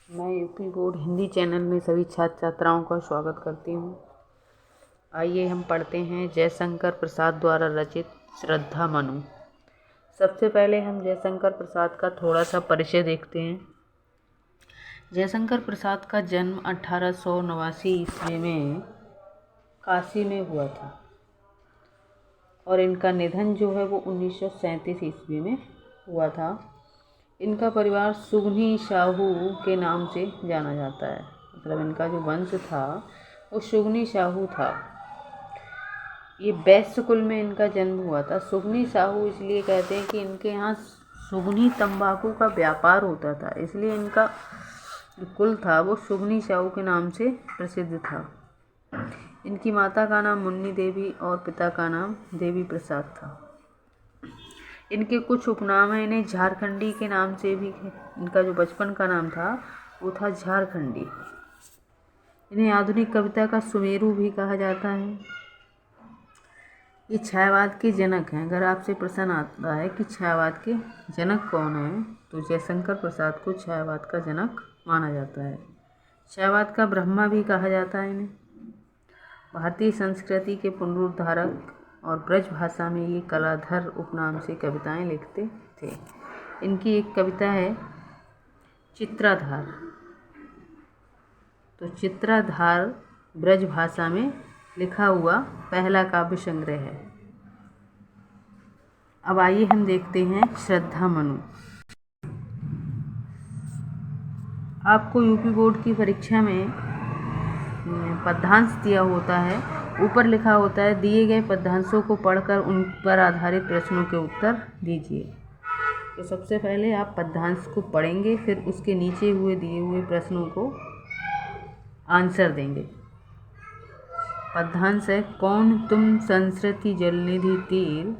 मैं UP board Hindi channel में सभी छात्र छात्राओं का स्वागत करती हूँ। आइए हम पढ़ते हैं जयशंकर प्रसाद द्वारा रचित श्रद्धा मनु। सबसे पहले हम जयशंकर प्रसाद का थोड़ा सा परिचय देखते हैं। जयशंकर प्रसाद का जन्म 1889 ईस्वी में काशी में हुआ था और इनका निधन जो है वो 1937 ईस्वी में हुआ था। इनका परिवार सुगनी साहू के नाम से जाना जाता है, मतलब इनका जो वंश था वो सुगनी साहू था। ये वैश्य कुल में इनका जन्म हुआ था। सुगनी साहू इसलिए कहते हैं कि इनके यहाँ सुगनी तंबाकू का व्यापार होता था, इसलिए इनका जो कुल था वो सुगनी साहू के नाम से प्रसिद्ध था। इनकी माता का नाम मुन्नी देवी और पिता का नाम देवी प्रसाद था। इनके कुछ उपनाम हैं। इन्हें झारखंडी के नाम से भी, इनका जो बचपन का नाम था वो था झारखंडी। इन्हें आधुनिक कविता का सुमेरु भी कहा जाता है। ये छायावाद के जनक हैं। अगर आपसे प्रश्न आता है कि छायावाद के जनक कौन है, तो जयशंकर प्रसाद को छायावाद का जनक माना जाता है। छायावाद का ब्रह्मा भी कहा जाता है इन्हें। भारतीय संस्कृति के पुनरुद्धारक और ब्रज भाषा में ये कलाधर उपनाम से कविताएं लिखते थे। इनकी एक कविता है चित्राधार। तो चित्राधार ब्रज भाषा में लिखा हुआ पहला काव्य संग्रह है। अब आइए हम देखते हैं श्रद्धा मनु। आपको यूपी बोर्ड की परीक्षा में पद्यांश दिया होता है। ऊपर लिखा होता है दिए गए पद्यांशों को पढ़कर उन पर आधारित प्रश्नों के उत्तर दीजिए। तो सबसे पहले आप पद्यांश को पढ़ेंगे, फिर उसके नीचे हुए दिए हुए प्रश्नों को आंसर देंगे। पद्यांश है, कौन तुम संस्कृति जलनिधि तीर,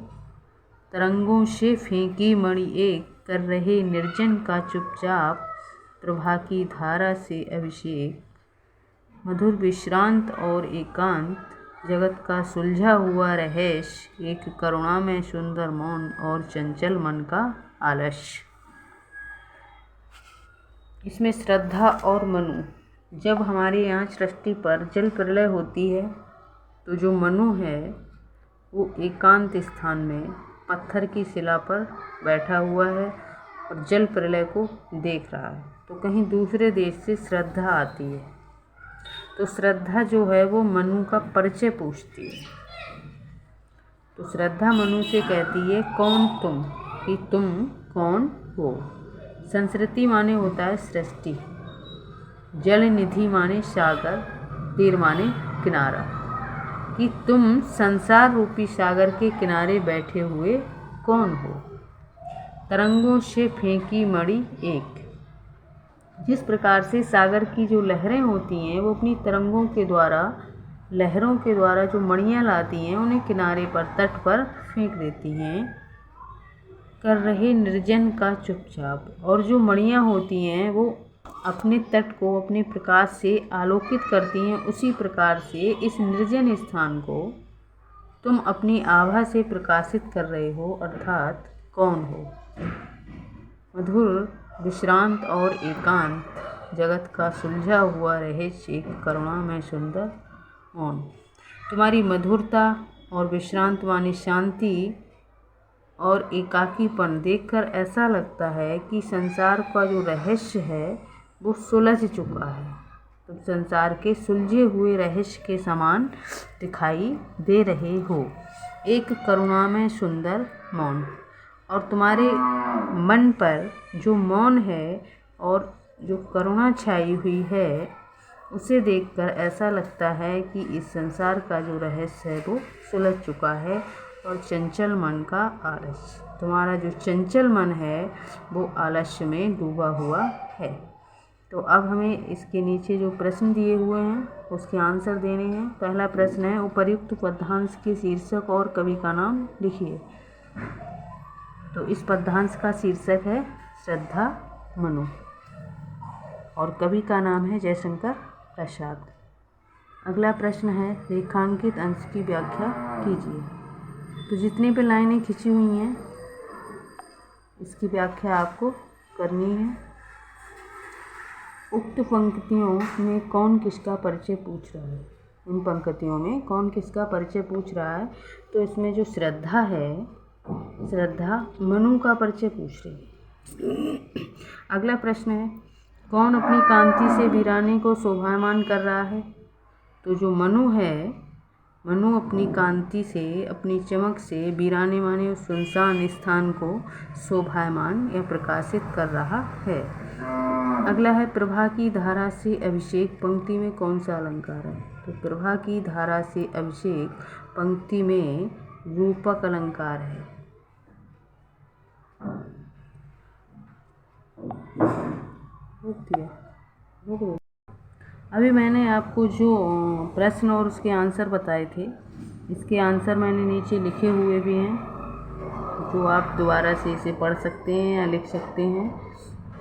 तरंगों से फेंकी मणि एक, कर रहे निर्जन का चुपचाप, प्रभा की धारा से अभिषेक, मधुर विश्रांत और एकांत, जगत का सुलझा हुआ रहस्य, एक करुणा में सुंदर मौन और चंचल मन का आलस्य। इसमें श्रद्धा और मनु, जब हमारे यहाँ सृष्टि पर जल प्रलय होती है तो जो मनु है वो एकांत स्थान में पत्थर की शिला पर बैठा हुआ है और जल प्रलय को देख रहा है। तो कहीं दूसरे देश से श्रद्धा आती है, तो श्रद्धा जो है वो मनु का परिचय पूछती है। तो श्रद्धा मनु से कहती है कौन तुम, कि तुम कौन हो। संस्कृति माने होता है सृष्टि, जल निधि माने सागर, तीर माने किनारा, कि तुम संसार रूपी सागर के किनारे बैठे हुए कौन हो। तरंगों से फेंकी मणि एक, जिस प्रकार से सागर की जो लहरें होती हैं वो अपनी तरंगों के द्वारा, लहरों के द्वारा जो मणियाँ लाती हैं उन्हें किनारे पर, तट पर फेंक देती हैं। कर रहे निर्जन का चुपचाप, और जो मणियाँ होती हैं वो अपने तट को अपने प्रकाश से आलोकित करती हैं। उसी प्रकार से इस निर्जन स्थान को तुम अपनी आभा से प्रकाशित कर रहे हो, अर्थात कौन हो। मधुर विश्रांत और एकांत, जगत का सुलझा हुआ रहस्य, एक करुणा में सुंदर मौन। तुम्हारी मधुरता और विश्रांत मानी शांति और एकाकीपन देखकर ऐसा लगता है कि संसार का जो रहस्य है वो सुलझ चुका है। तुम संसार के सुलझे हुए रहस्य के समान दिखाई दे रहे हो, एक करुणा में सुंदर मौन। और तुम्हारे मन पर जो मौन है और जो करुणा छाई हुई है उसे देखकर ऐसा लगता है कि इस संसार का जो रहस्य है वो सुलझ चुका है और चंचल मन का आलस्य, तुम्हारा जो चंचल मन है वो आलस्य में डूबा हुआ है। तो अब हमें इसके नीचे जो प्रश्न दिए हुए हैं उसके आंसर देने हैं। पहला प्रश्न है, उपर्युक्त पद्यांश के शीर्षक और कवि का नाम लिखिए। तो इस पद्यांश का शीर्षक है श्रद्धा मनु और कवि का नाम है जयशंकर प्रसाद। अगला प्रश्न है, रेखांकित अंश की व्याख्या कीजिए। तो जितनी भी लाइनें खिंची हुई हैं इसकी व्याख्या आपको करनी है। उक्त पंक्तियों में कौन किसका परिचय पूछ रहा है? इन पंक्तियों में कौन किसका परिचय पूछ रहा है? तो इसमें जो श्रद्धा है, श्रद्धा मनु का परिचय पूछ रही है। अगला प्रश्न है, कौन अपनी कांति से वीराने को शोभायमान कर रहा है? तो जो मनु है, मनु अपनी कांति से, अपनी चमक से वीराने माने उस सुनसान स्थान को शोभायमान या प्रकाशित कर रहा है। अगला है, प्रभा की धारा से अभिषेक पंक्ति में कौन सा अलंकार है? तो प्रभा की धारा से अभिषेक पंक्ति में रूपक अलंकार है। अभी मैंने आपको जो प्रश्न और उसके आंसर बताए थे, इसके आंसर मैंने नीचे लिखे हुए भी हैं, जो आप दोबारा से इसे पढ़ सकते हैं या लिख सकते हैं।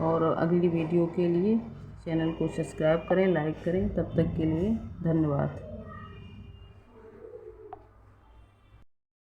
और अगली वीडियो के लिए चैनल को सब्सक्राइब करें, लाइक करें। तब तक के लिए धन्यवाद।